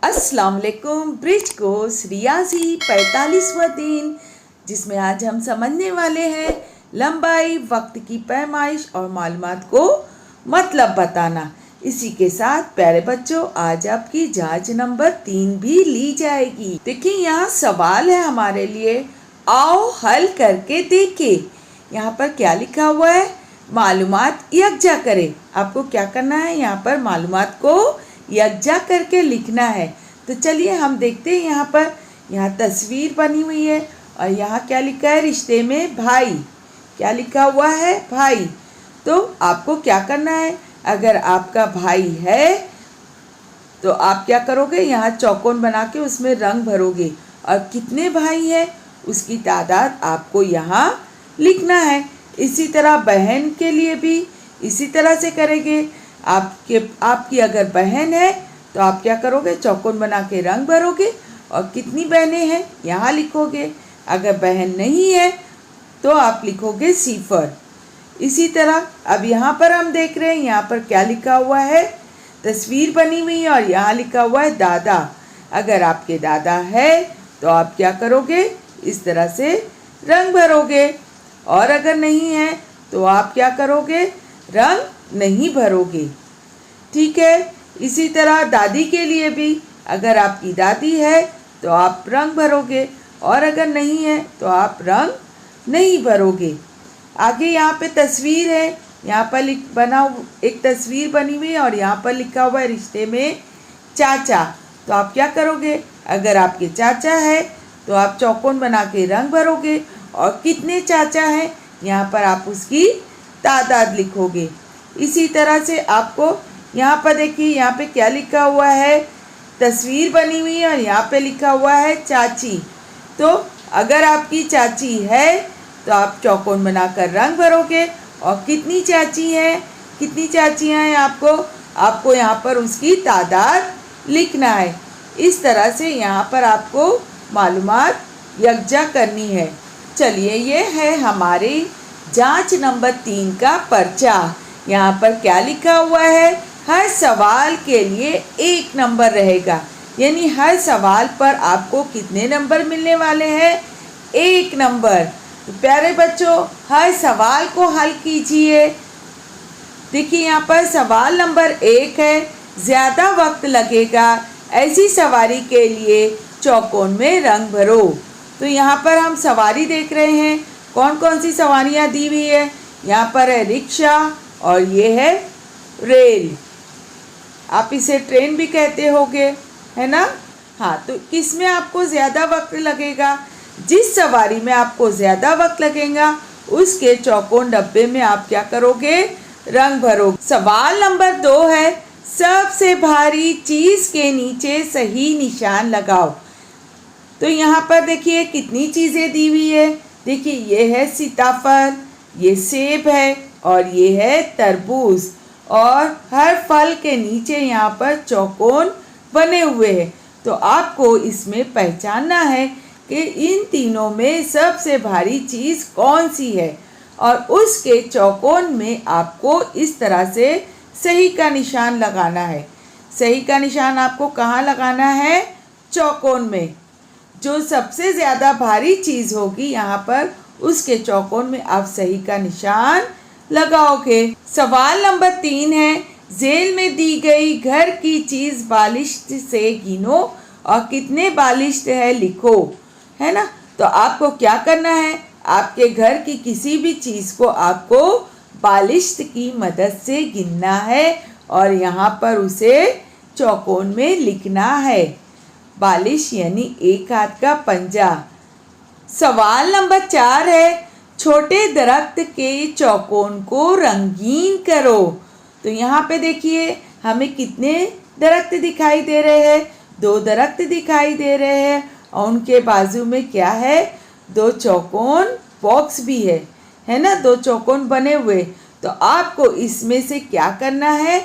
अस्सलाम वालेकुम। Bridge course रियाजी 45वां दिन, जिसमें आज हम समझने वाले हैं लंबाई, वक्त की पैमाइश और मालूमात को मतलब बताना। इसी के साथ प्यारे बच्चों, आज आपकी जांच नंबर 3 भी ली जाएगी। देखिए यहाँ सवाल है हमारे लिए, आओ हल करके देखें। यहाँ पर क्या लिखा हुआ है? मालूमात यकजा करें। आपको क्या करना है? यहाँ पर मालूमात को यकजा करके लिखना है। तो चलिए हम देखते हैं। यहाँ तस्वीर बनी हुई है और यहाँ क्या लिखा है? रिश्ते में भाई। क्या लिखा हुआ है? भाई। तो आपको क्या करना है? अगर आपका भाई है तो आप क्या करोगे? यहाँ चौकोन बना के उसमें रंग भरोगे और कितने भाई हैं उसकी तादाद आपको यहाँ लिखना है। इसी तरह बहन के लिए भी इसी तरह से करेंगे। आपकी अगर बहन है तो आप क्या करोगे? चौकोन बना के रंग भरोगे और कितनी बहनें हैं यहाँ लिखोगे। अगर बहन नहीं है तो आप लिखोगे सिफर। इसी तरह अब यहाँ पर हम देख रहे हैं, यहाँ पर क्या लिखा हुआ है? तस्वीर बनी हुई है और यहाँ लिखा हुआ है दादा। अगर आपके दादा है तो आप क्या करोगे? इस तरह से रंग भरोगे। और अगर नहीं है तो आप क्या करोगे? रंग नहीं भरोगे। ठीक है। इसी तरह दादी के लिए भी, अगर आपकी दादी है तो आप रंग भरोगे और अगर नहीं है तो आप रंग नहीं भरोगे। आगे यहाँ पे तस्वीर है, यहाँ पर एक तस्वीर बनी हुई है और यहाँ पर लिखा हुआ है रिश्ते में चाचा। तो आप क्या करोगे? अगर आपके चाचा है तो आप चौकोन बना के रंग भरोगे और कितने चाचा हैं यहाँ पर आप उसकी तादाद लिखोगे। इसी तरह से आपको यहाँ पर देखिए, यहाँ पे क्या लिखा हुआ है? तस्वीर बनी हुई है और यहाँ पे लिखा हुआ है चाची। तो अगर आपकी चाची है तो आप चौकोन बनाकर रंग भरोगे और कितनी चाची हैं, कितनी चाचियाँ हैं आपको यहाँ पर उसकी तादाद लिखना है। इस तरह से यहाँ पर आपको मालूमात यकजा करनी है। चलिए ये है हमारी जांच नंबर 3 का पर्चा। यहाँ पर क्या लिखा हुआ है? हर सवाल के लिए 1 नंबर रहेगा, यानी हर सवाल पर आपको कितने नंबर मिलने वाले हैं? 1 नंबर। तो प्यारे बच्चों, हर सवाल को हल कीजिए। देखिए यहाँ पर सवाल नंबर 1 है, ज़्यादा वक्त लगेगा, ऐसी सवारी के लिए चौकोन में रंग भरो। तो यहाँ पर हम सवारी देख रहे हैं, कौन कौन सी सवारियाँ दी हुई है? यहाँ पर है रिक्शा और ये है रेल। आप इसे ट्रेन भी कहते होगे, है ना? हाँ, तो किस में आपको ज़्यादा वक्त लगेगा? जिस सवारी में आपको ज़्यादा वक्त लगेगा उसके चौकोन डब्बे में आप क्या करोगे? रंग भरोगे। सवाल नंबर 2 है, सबसे भारी चीज़ के नीचे सही निशान लगाओ। तो यहाँ पर देखिए कितनी चीज़ें दी हुई है। देखिए ये है सीताफल, ये सेब है और ये है तरबूज। और हर फल के नीचे यहाँ पर चौकोन बने हुए हैं। तो आपको इसमें पहचानना है कि इन तीनों में सबसे भारी चीज़ कौन सी है और उसके चौकोन में आपको इस तरह से सही का निशान लगाना है। सही का निशान आपको कहाँ लगाना है? चौकोन में। जो सबसे ज़्यादा भारी चीज़ होगी यहाँ पर उसके चौकोन में आप सही का निशान लगाओगे। सवाल नंबर 3 है, जेल में दी गई घर की चीज़ बालिश्त से गिनो और कितने बालिश्त है लिखो, है ना? तो आपको क्या करना है? आपके घर की किसी भी चीज़ को आपको बालिश्त की मदद से गिनना है और यहाँ पर उसे चौकोन में लिखना है। बालिश यानी एक हाथ का पंजा। सवाल नंबर 4 है, छोटे दरख्त के चौकोन को रंगीन करो। तो यहाँ पे देखिए हमें कितने दरख्त दिखाई दे रहे हैं? 2 दरख्त दिखाई दे रहे हैं और उनके बाजू में क्या है? 2 चौकोन बॉक्स भी है ना? 2 चौकोन बने हुए। तो आपको इसमें से क्या करना है?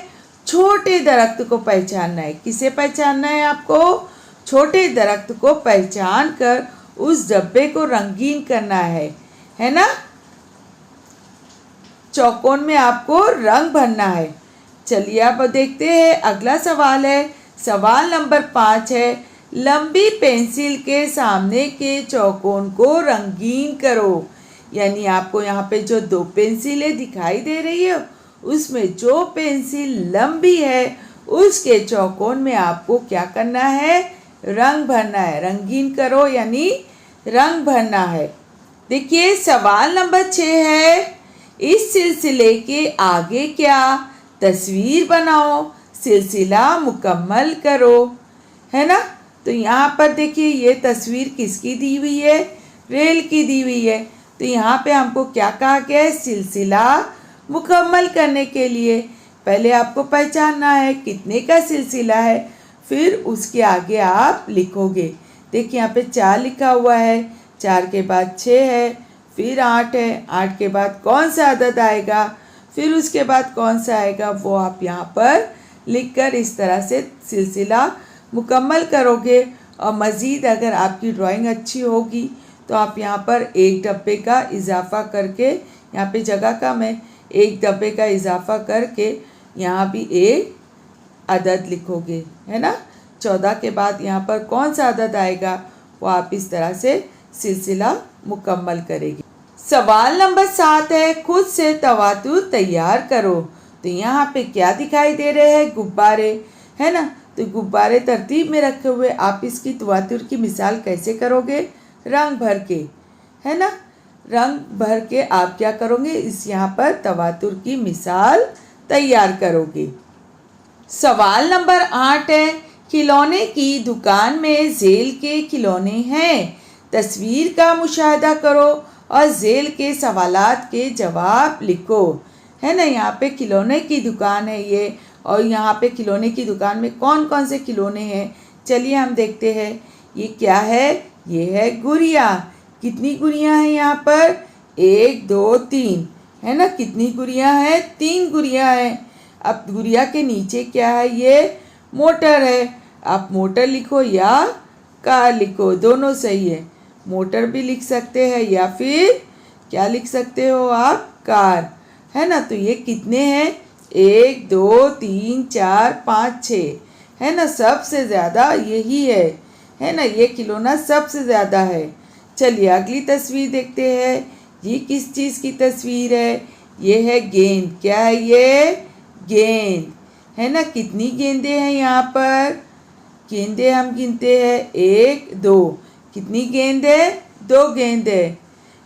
छोटे दरख्त को पहचानना है। किसे पहचानना है आपको? छोटे दरख्त को पहचान कर उस डब्बे को रंगीन करना है ना? चौकोन में आपको रंग भरना है। चलिए अब देखते हैं, अगला सवाल है, सवाल नंबर 5 है, लंबी पेंसिल के सामने के चौकोन को रंगीन करो। यानी आपको यहाँ पे जो 2 पेंसिलें दिखाई दे रही है, उसमें जो पेंसिल लंबी है उसके चौकोन में आपको क्या करना है, रंग भरना है। रंगीन करो यानी रंग भरना है। देखिए सवाल नंबर 6 है, इस सिलसिले के आगे क्या, तस्वीर बनाओ, सिलसिला मुकम्मल करो। है ना। तो यहाँ पर देखिए ये तस्वीर किसकी दी हुई है, रेल की दी हुई है। तो यहाँ पे हमको क्या कहा गया है, सिलसिला मुकम्मल करने के लिए पहले आपको पहचानना है कितने का सिलसिला है, फिर उसके आगे आप लिखोगे। देखिए यहाँ पे 4 लिखा हुआ है, 4 के बाद 6 है, फिर 8 है, 8 के बाद कौन सा अदद आएगा, फिर उसके बाद कौन सा आएगा, वो आप यहाँ पर लिखकर इस तरह से सिलसिला मुकम्मल करोगे। और मज़ीद अगर आपकी ड्राइंग अच्छी होगी तो आप यहाँ पर 1 डब्बे का इजाफ़ा करके, यहाँ पे जगह कम है, 1 डब्बे का इजाफ़ा करके यहाँ भी एक अदद लिखोगे। है ना। 14 के बाद यहाँ पर कौन सा अदद आएगा, वो आप इस तरह से सिलसिला मुकम्मल करेंगे। सवाल नंबर 7 है, खुद से तवातुर तैयार करो। तो यहाँ पे क्या दिखाई दे रहे हैं, गुब्बारे। है ना। तो गुब्बारे तरतीब में रखे हुए, आप इसकी तवातुर की मिसाल कैसे करोगे, रंग भर के। है ना। रंग भर के आप क्या करोगे, इस यहाँ पर तवातुर की मिसाल तैयार करोगे। सवाल नंबर 8 है, खिलौने की दुकान में झेल के खिलौने हैं, तस्वीर का मुशाहिदा करो और झेल के सवालात के जवाब लिखो। है ना। यहाँ पे खिलौने की दुकान है ये, और यहाँ पे खिलौने की दुकान में कौन कौन से खिलौने हैं, चलिए हम देखते हैं। ये क्या है, ये है गुड़िया। कितनी गुड़िया हैं यहाँ पर, 1 2 3। है ना। कितनी गुड़िया हैं, 3 गुड़िया हैं। अब गुड़िया के नीचे क्या है, ये मोटर है। आप मोटर लिखो या कार लिखो, दोनों सही है। मोटर भी लिख सकते हैं या फिर क्या लिख सकते हो आप, कार। है ना। तो ये कितने हैं, 1 2 3 4 5 6। है ना। सबसे ज़्यादा यही है। है ना। ये खिलौना सबसे ज़्यादा है। चलिए अगली तस्वीर देखते हैं। ये किस चीज़ की तस्वीर है, ये है गेंद। क्या है ये, गेंद। है ना। कितनी गेंदें हैं यहाँ पर, गेंदें हम गिनते हैं, 1 2। कितनी गेंद है, 2 गेंद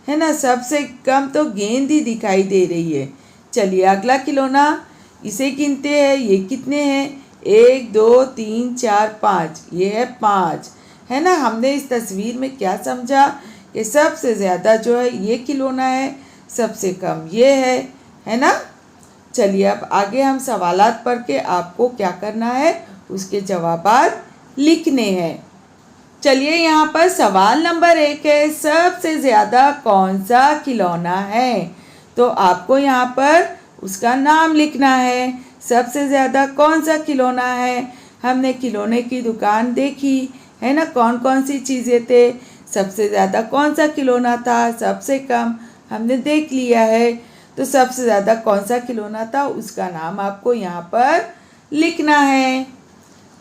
है ना। सबसे कम तो गेंद ही दिखाई दे रही है। चलिए अगला खिलौना, इसे गिनते हैं। ये कितने हैं, 1 2 3 4 5। ये है 5। है ना। हमने इस तस्वीर में क्या समझा कि सबसे ज़्यादा जो है ये खिलौना है, सबसे कम ये है। है ना। चलिए अब आगे हम सवालात पढ़ के आपको क्या करना है, उसके जवाबात लिखने हैं। चलिए यहाँ पर सवाल नंबर 1 है, सबसे ज़्यादा कौन सा खिलौना है। तो आपको यहाँ पर उसका नाम लिखना है। सबसे ज़्यादा कौन सा खिलौना है, हमने खिलौने की दुकान देखी। है ना। कौन कौन सी चीज़ें थे, सबसे ज़्यादा कौन सा खिलौना था, सबसे कम हमने देख लिया है। तो सबसे ज़्यादा कौन सा खिलौना था, उसका नाम आपको यहाँ पर लिखना है।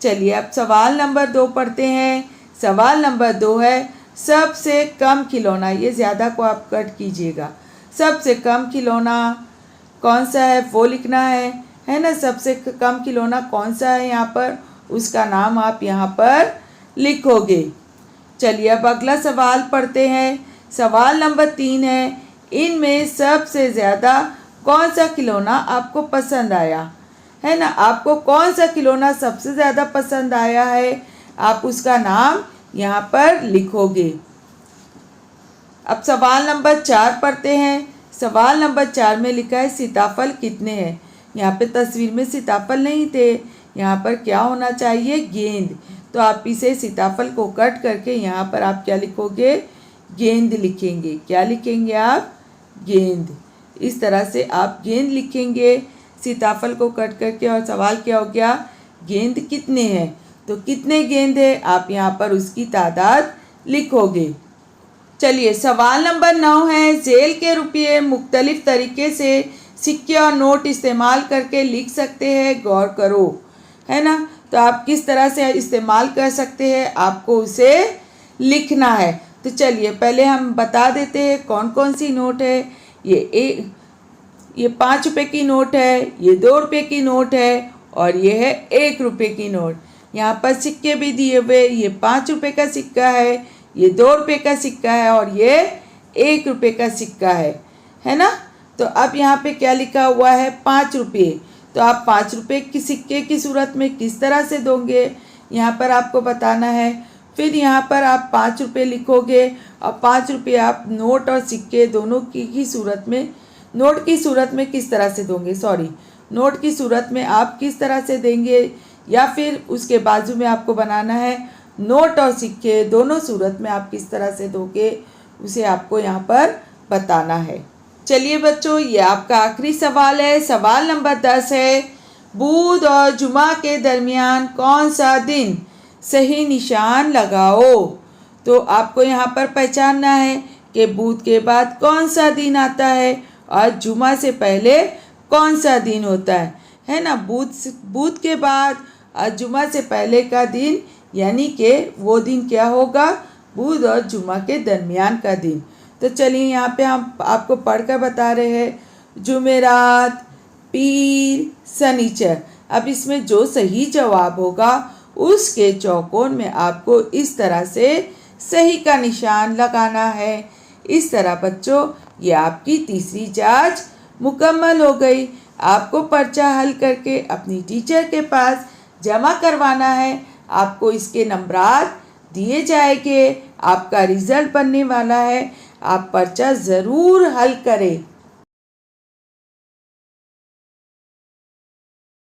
चलिए अब सवाल नंबर 2 पढ़ते हैं। सवाल नंबर 2 है, सबसे कम खिलौना। ये ज़्यादा को आप कट कीजिएगा। सबसे कम खिलौना कौन सा है, वो लिखना है ना। सबसे कम खिलौना कौन सा है यहाँ पर, उसका नाम आप यहाँ पर लिखोगे। चलिए अब अगला सवाल पढ़ते हैं। सवाल नंबर 3 है, इनमें सबसे ज़्यादा कौन सा खिलौना आपको पसंद आया। है ना। आपको कौन सा खिलौना सबसे ज़्यादा पसंद आया है, आप उसका नाम यहाँ पर लिखोगे। अब सवाल नंबर 4 पढ़ते हैं। सवाल नंबर 4 में लिखा है, सीताफल कितने हैं। यहाँ पे तस्वीर में सीताफल नहीं थे, यहाँ पर क्या होना चाहिए, गेंद। तो आप इसे सीताफल को कट करके यहाँ पर आप क्या लिखोगे, गेंद लिखेंगे। क्या लिखेंगे आप, गेंद। इस तरह से आप गेंद लिखेंगे सीताफल को कट करके। और सवाल क्या हो गया, गेंद कितने हैं। तो कितने गेंद है, आप यहाँ पर उसकी तादाद लिखोगे। चलिए सवाल नंबर 9 है, जेल के रुपये मुख्तलिफ तरीके से सिक्के और नोट इस्तेमाल करके लिख सकते हैं, गौर करो। है ना। तो आप किस तरह से इस्तेमाल कर सकते हैं, आपको उसे लिखना है। तो चलिए पहले हम बता देते हैं कौन कौन सी नोट है। ये 5 रुपये की नोट है, ये 2 रुपये की नोट है और ये है 1 रुपये की नोट। यहाँ पर सिक्के भी दिए हुए, ये 5 रुपये का सिक्का है, ये 2 रुपये का सिक्का है और ये 1 रुपये का सिक्का है ना। तो अब यहाँ पे क्या लिखा हुआ है, 5 रुपये। तो आप 5 रुपये की सिक्के की सूरत में किस तरह से दोगे, यहाँ पर आपको बताना है। फिर यहाँ पर आप 5 रुपये लिखोगे और 5 रुपये आप नोट और सिक्के दोनों की सूरत में, नोट की सूरत में किस तरह से दोगे, नोट की सूरत में आप किस तरह से देंगे, या फिर उसके बाजू में आपको बनाना है नोट और सिक्के दोनों सूरत में आप किस तरह से दोगे, उसे आपको यहाँ पर बताना है। चलिए बच्चों, ये आपका आखिरी सवाल है। सवाल नंबर 10 है, बुध और जुमा के दरमियान कौन सा दिन, सही निशान लगाओ। तो आपको यहाँ पर पहचानना है कि बुध के बाद कौन सा दिन आता है और जुमा से पहले कौन सा दिन होता है ना। बुध के बाद और जुमा से पहले का दिन, यानी कि वो दिन क्या होगा, बुध और जुमा के दरमियान का दिन। तो चलिए यहाँ पे हम आपको पढ़कर बता रहे हैं, जुमेरात, पीर, शनिचर। अब इसमें जो सही जवाब होगा उसके चौकोन में आपको इस तरह से सही का निशान लगाना है। इस तरह बच्चों, ये आपकी तीसरी जांच मुकम्मल हो गई। आपको पर्चा हल करके अपनी टीचर के पास जमा करवाना है। आपको इसके नंबरात दिए जाएंगे, आपका रिज़ल्ट बनने वाला है। आप पर्चा ज़रूर हल करें।